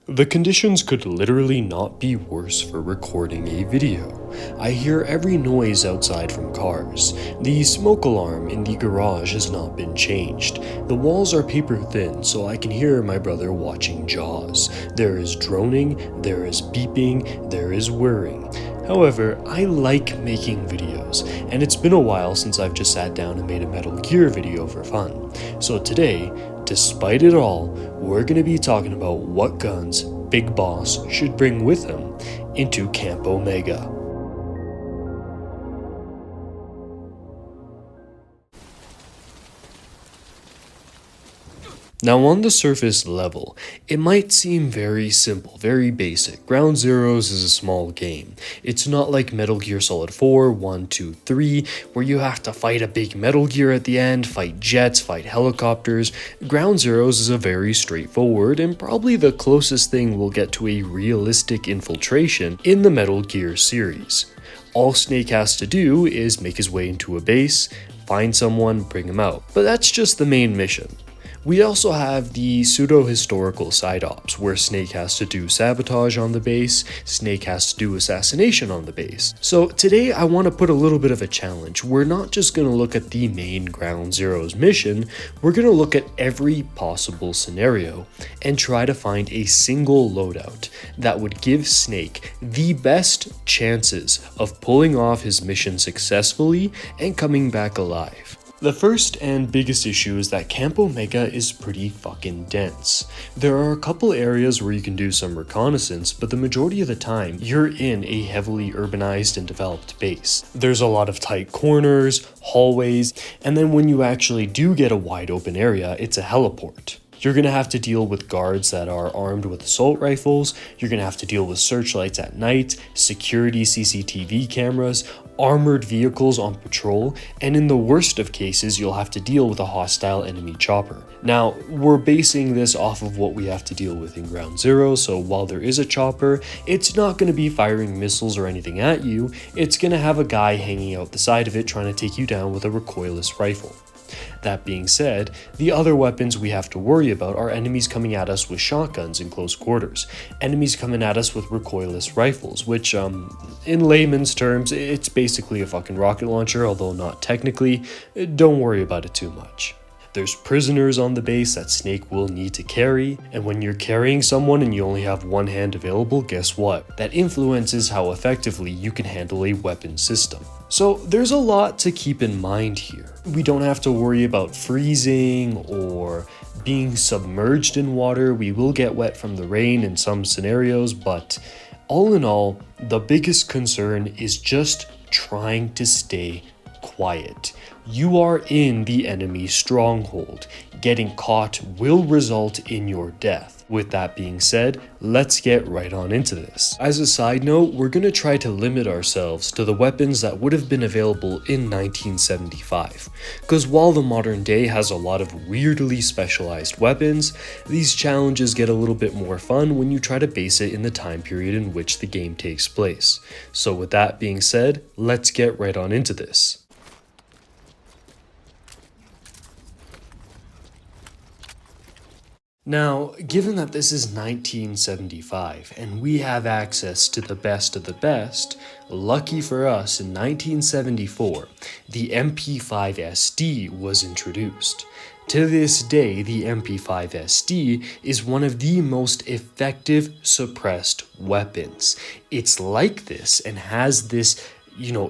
The conditions could literally not be worse for recording a video. I hear every noise outside from cars. The smoke alarm in the garage has not been changed. The walls are paper thin, so I can hear my brother watching Jaws. There is droning, there is beeping, there is whirring. However, I like making videos, and it's been a while since I've just sat down and made a Metal Gear video for fun. So today, despite it all, we're going to be talking about what guns Big Boss should bring with him into Camp Omega. Now on the surface level, it might seem very simple, very basic. Ground Zeroes is a small game. It's not like Metal Gear Solid 4, 1, 2, 3, where you have to fight a big Metal Gear at the end, fight jets, fight helicopters. Ground Zeroes is a very straightforward and probably the closest thing we'll get to a realistic infiltration in the Metal Gear series. All Snake has to do is make his way into a base, find someone, bring him out. But that's just the main mission. We also have the pseudo-historical side ops, where Snake has to do sabotage on the base, Snake has to do assassination on the base. So today I want to put a little bit of a challenge. We're not just going to look at the main Ground Zeroes mission, we're going to look at every possible scenario and try to find a single loadout that would give Snake the best chances of pulling off his mission successfully and coming back alive. The first and biggest issue is that Camp Omega is pretty fucking dense. There are a couple areas where you can do some reconnaissance, but the majority of the time, you're in a heavily urbanized and developed base. There's a lot of tight corners, hallways, and then when you actually do get a wide open area, it's a heliport. You're going to have to deal with guards that are armed with assault rifles, you're going to have to deal with searchlights at night, security CCTV cameras, armored vehicles on patrol, and in the worst of cases, you'll have to deal with a hostile enemy chopper. Now, we're basing this off of what we have to deal with in Ground Zero, so while there is a chopper, it's not going to be firing missiles or anything at you, it's going to have a guy hanging out the side of it trying to take you down with a recoilless rifle. That being said, the other weapons we have to worry about are enemies coming at us with shotguns in close quarters, enemies coming at us with recoilless rifles, which, in layman's terms, it's basically a fucking rocket launcher, although not technically. Don't worry about it too much. There's prisoners on the base that Snake will need to carry, and when you're carrying someone and you only have one hand available, guess what? That influences how effectively you can handle a weapon system. So there's a lot to keep in mind here. We don't have to worry about freezing or being submerged in water. We will get wet from the rain in some scenarios, but all in all, the biggest concern is just trying to stay quiet. You are in the enemy stronghold. Getting caught will result in your death. With that being said, let's get right on into this. As a side note, we're going to try to limit ourselves to the weapons that would have been available in 1975. Because while the modern day has a lot of weirdly specialized weapons, these challenges get a little bit more fun when you try to base it in the time period in which the game takes place. So with that being said, let's get right on into this. Now, given that this is 1975 and we have access to the best of the best, lucky for us in 1974, the MP5SD was introduced. To this day, the MP5SD is one of the most effective suppressed weapons. It's like this and has this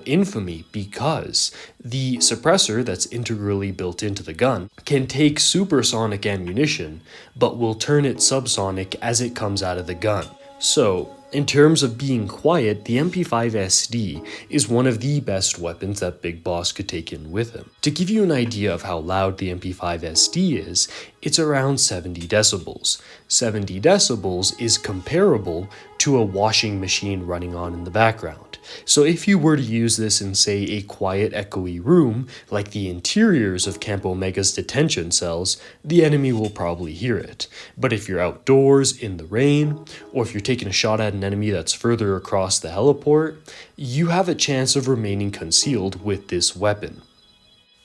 infamy because the suppressor that's integrally built into the gun can take supersonic ammunition, but will turn it subsonic as it comes out of the gun. So, in terms of being quiet, the MP5SD is one of the best weapons that Big Boss could take in with him. To give you an idea of how loud the MP5SD is, it's around 70 decibels. 70 decibels is comparable to a washing machine running on in the background. So if you were to use this in, say, a quiet, echoey room, like the interiors of Camp Omega's detention cells, the enemy will probably hear it. But if you're outdoors, in the rain, or if you're taking a shot at an enemy that's further across the heliport, you have a chance of remaining concealed with this weapon.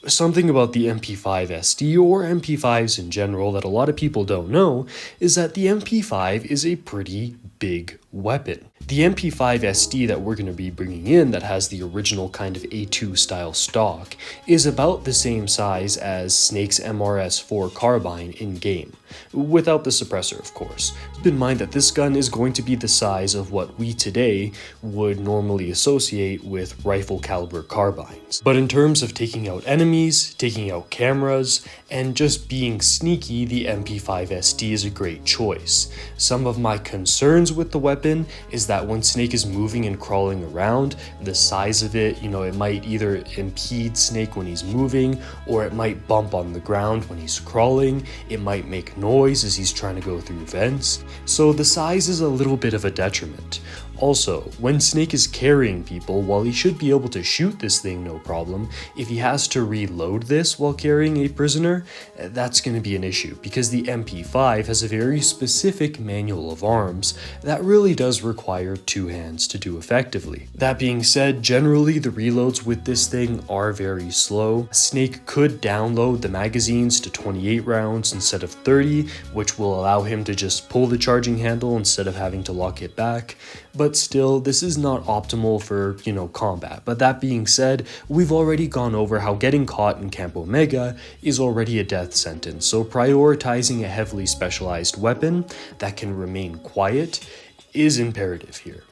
Something about the MP5 SD or MP5s in general that a lot of people don't know is that the MP5 is a pretty big weapon. The MP5 SD that we're going to be bringing in that has the original kind of A2 style stock is about the same size as Snake's MRS-4 carbine in-game, without the suppressor of course. Keep in mind that this gun is going to be the size of what we today would normally associate with rifle caliber carbines. But in terms of taking out enemies, taking out cameras, and just being sneaky, the MP5 SD is a great choice. Some of my concerns with the weapon is that when Snake is moving and crawling around, the size of it, it might either impede Snake when he's moving, or it might bump on the ground when he's crawling, it might make noise as he's trying to go through vents, so the size is a little bit of a detriment. Also, when Snake is carrying people, while he should be able to shoot this thing no problem, if he has to reload this while carrying a prisoner, that's going to be an issue because the MP5 has a very specific manual of arms that really does require two hands to do effectively. That being said, generally the reloads with this thing are very slow. Snake could download the magazines to 28 rounds instead of 30, which will allow him to just pull the charging handle instead of having to lock it back. But still, this is not optimal for, combat. But that being said, we've already gone over how getting caught in Camp Omega is already a death sentence, so prioritizing a heavily specialized weapon that can remain quiet is imperative here.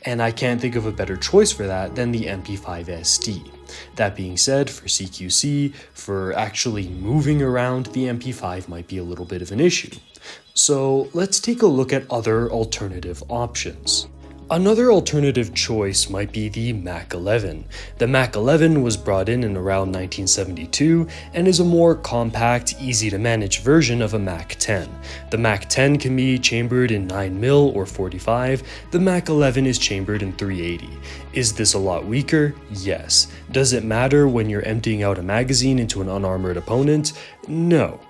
And I can't think of a better choice for that than the MP5 SD. That being said, for CQC, for actually moving around, the MP5 might be a little bit of an issue. So let's take a look at other alternative options. Another alternative choice might be the Mach 11. The Mach 11 was brought in around 1972 and is a more compact, easy to manage version of a Mach 10. The Mach 10 can be chambered in 9mm or 45, the Mach 11 is chambered in 380. Is this a lot weaker? Yes. Does it matter when you're emptying out a magazine into an unarmored opponent? No.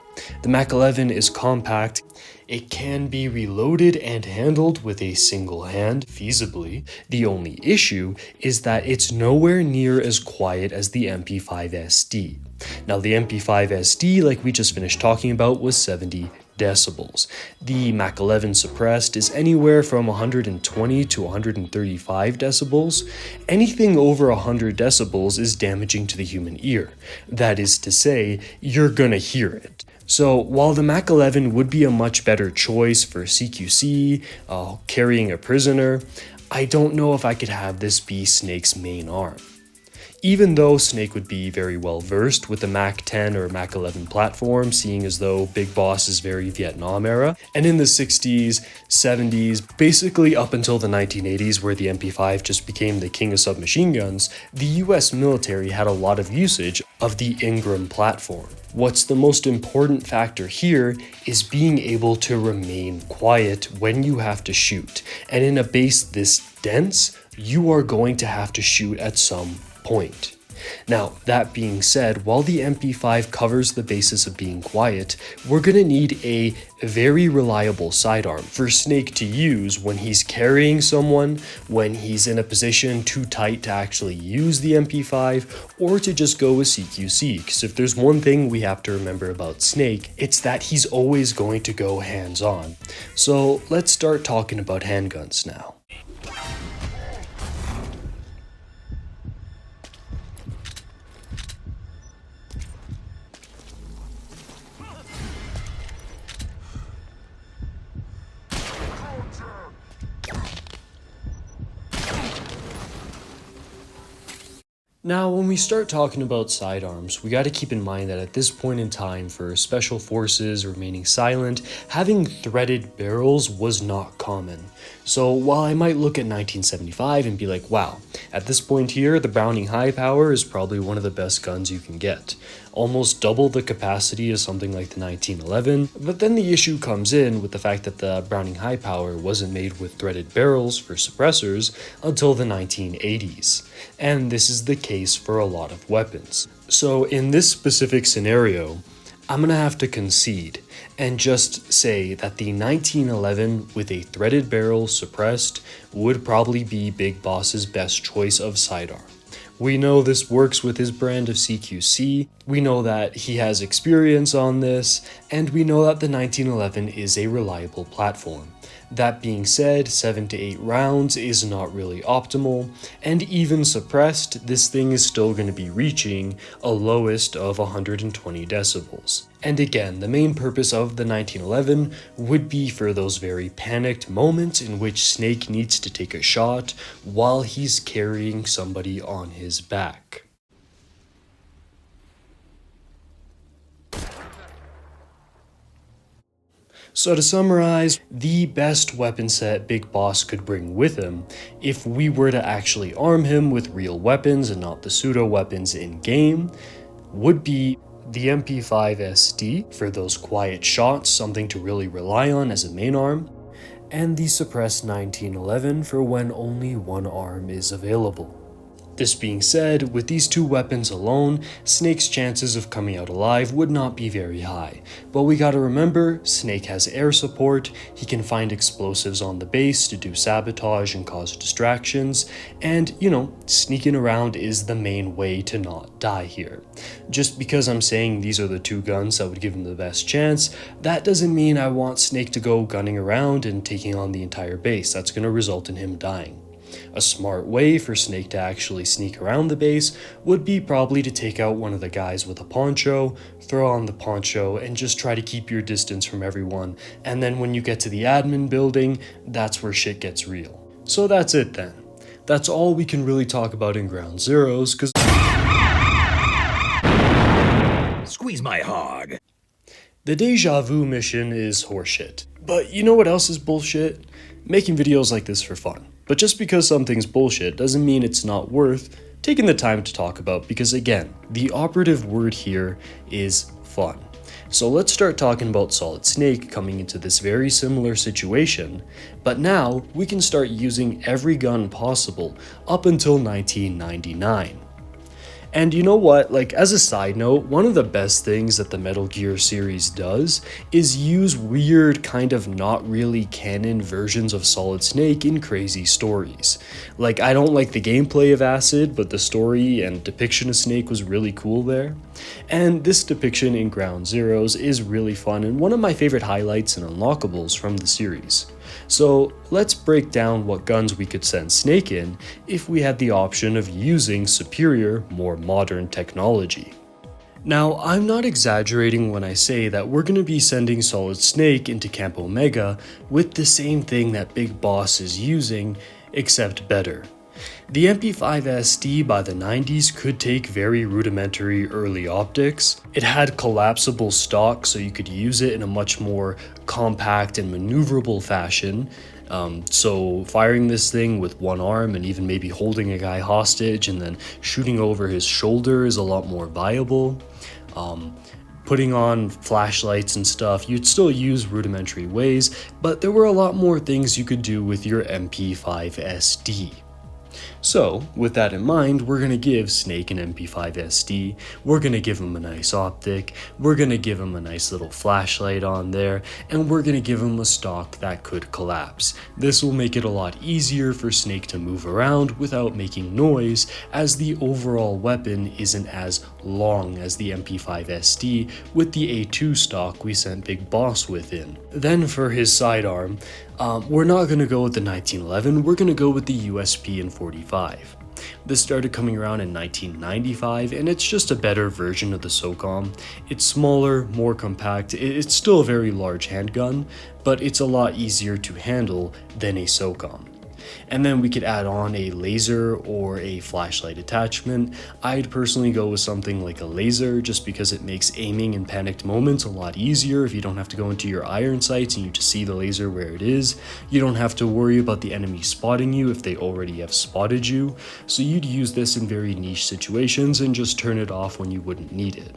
The Mach 11 is compact. It can be reloaded and handled with a single hand, feasibly. The only issue is that it's nowhere near as quiet as the MP5 SD. Now the MP5 SD, like we just finished talking about, was 70 decibels. The Mach 11 suppressed is anywhere from 120 to 135 decibels. Anything over 100 decibels is damaging to the human ear. That is to say, you're gonna hear it. So while the Mach 11 would be a much better choice for CQC, carrying a prisoner, I don't know if I could have this be Snake's main arm. Even though Snake would be very well versed with the Mach 10 or Mach 11 platform, seeing as though Big Boss is very Vietnam era, and in the 60s, 70s, basically up until the 1980s where the MP5 just became the king of submachine guns, the US military had a lot of usage of the Ingram platform. What's the most important factor here is being able to remain quiet when you have to shoot, and in a base this dense, you are going to have to shoot at some point. Now, that being said, while the MP5 covers the basis of being quiet, we're gonna need a very reliable sidearm for Snake to use when he's carrying someone, when he's in a position too tight to actually use the MP5, or to just go with CQC, because if there's one thing we have to remember about Snake, it's that he's always going to go hands-on. So let's start talking about handguns now. Now, when we start talking about sidearms, we got to keep in mind that at this point in time, for special forces remaining silent, having threaded barrels was not common. So while I might look at 1975 and be like, wow, at this point here, the Browning High Power is probably one of the best guns you can get. Almost double the capacity as something like the 1911, but then the issue comes in with the fact that the Browning High Power wasn't made with threaded barrels for suppressors until the 1980s, and this is the case for a lot of weapons. So in this specific scenario, I'm gonna have to concede and just say that the 1911 with a threaded barrel suppressed would probably be Big Boss's best choice of sidearm. We know this works with his brand of CQC, we know that he has experience on this, and we know that the 1911 is a reliable platform. That being said, 7 to 8 rounds is not really optimal, and even suppressed, this thing is still going to be reaching a lowest of 120 decibels. And again, the main purpose of the 1911 would be for those very panicked moments in which Snake needs to take a shot while he's carrying somebody on his back. So to summarize, the best weapon set Big Boss could bring with him, if we were to actually arm him with real weapons and not the pseudo weapons in-game, would be the MP5SD for those quiet shots, something to really rely on as a main arm, and the suppressed 1911 for when only one arm is available. This being said, with these two weapons alone, Snake's chances of coming out alive would not be very high. But we gotta remember, Snake has air support, he can find explosives on the base to do sabotage and cause distractions, and, sneaking around is the main way to not die here. Just because I'm saying these are the two guns that would give him the best chance, that doesn't mean I want Snake to go gunning around and taking on the entire base. That's gonna result in him dying. A smart way for Snake to actually sneak around the base would be probably to take out one of the guys with a poncho, throw on the poncho, and just try to keep your distance from everyone, and then when you get to the admin building, that's where shit gets real. So that's it then. That's all we can really talk about in Ground Zeroes, cause squeeze my hog. The Deja Vu mission is horseshit. But you know what else is bullshit? Making videos like this for fun. But just because something's bullshit doesn't mean it's not worth taking the time to talk about, because again, the operative word here is fun. So let's start talking about Solid Snake coming into this very similar situation, but now we can start using every gun possible up until 1999. And you know what, as a side note, one of the best things that the Metal Gear series does is use weird, kind of not really canon versions of Solid Snake in crazy stories. I don't like the gameplay of Acid, but the story and depiction of Snake was really cool there. And this depiction in Ground Zeroes is really fun and one of my favorite highlights and unlockables from the series. So let's break down what guns we could send Snake in if we had the option of using superior, more modern technology. Now, I'm not exaggerating when I say that we're going to be sending Solid Snake into Camp Omega with the same thing that Big Boss is using, except better. The MP5SD by the 90s could take very rudimentary early optics. It had collapsible stock, so you could use it in a much more compact and maneuverable fashion. So firing this thing with one arm and even maybe holding a guy hostage and then shooting over his shoulder is a lot more viable. Putting on flashlights and stuff, you'd still use rudimentary ways, but there were a lot more things you could do with your MP5SD. So, with that in mind, we're going to give Snake an MP5SD, we're going to give him a nice optic, we're going to give him a nice little flashlight on there, and we're going to give him a stock that could collapse. This will make it a lot easier for Snake to move around without making noise, as the overall weapon isn't as long as the MP5SD with the A2 stock we sent Big Boss with in. Then for his sidearm, we're not going to go with the 1911, we're going to go with the USP in 45. This started coming around in 1995, and it's just a better version of the SOCOM. It's smaller, more compact, it's still a very large handgun, but it's a lot easier to handle than a SOCOM. And then we could add on a laser or a flashlight attachment. I'd personally go with something like a laser just because it makes aiming in panicked moments a lot easier if you don't have to go into your iron sights and you just see the laser where it is. You don't have to worry about the enemy spotting you if they already have spotted you. So you'd use this in very niche situations and just turn it off when you wouldn't need it.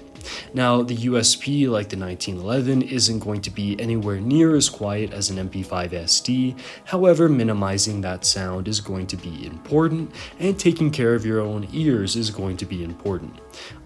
Now, the USP, like the 1911, isn't going to be anywhere near as quiet as an MP5SD, however, minimizing that sound is going to be important, and taking care of your own ears is going to be important.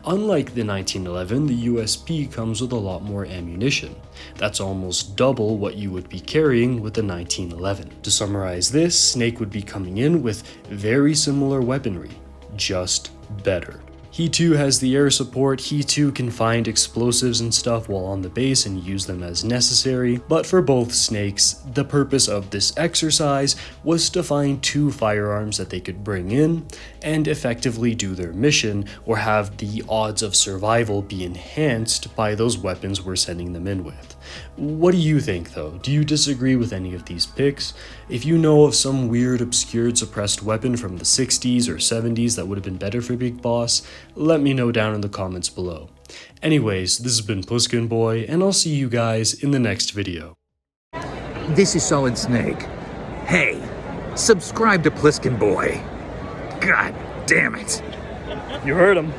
Unlike the 1911, the USP comes with a lot more ammunition. That's almost double what you would be carrying with the 1911. To summarize this, Snake would be coming in with very similar weaponry, just better. He too has the air support, he too can find explosives and stuff while on the base and use them as necessary, but for both snakes, the purpose of this exercise was to find 2 firearms that they could bring in and effectively do their mission or have the odds of survival be enhanced by those weapons we're sending them in with. What do you think though? Do you disagree with any of these picks? If you know of some weird obscured suppressed weapon from the 60s or 70s that would have been better for Big Boss, let me know down in the comments below. Anyways, this has been Pliskin Boy, and I'll see you guys in the next video. This is Solid Snake. Hey, subscribe to Pliskin Boy. God damn it. You heard him.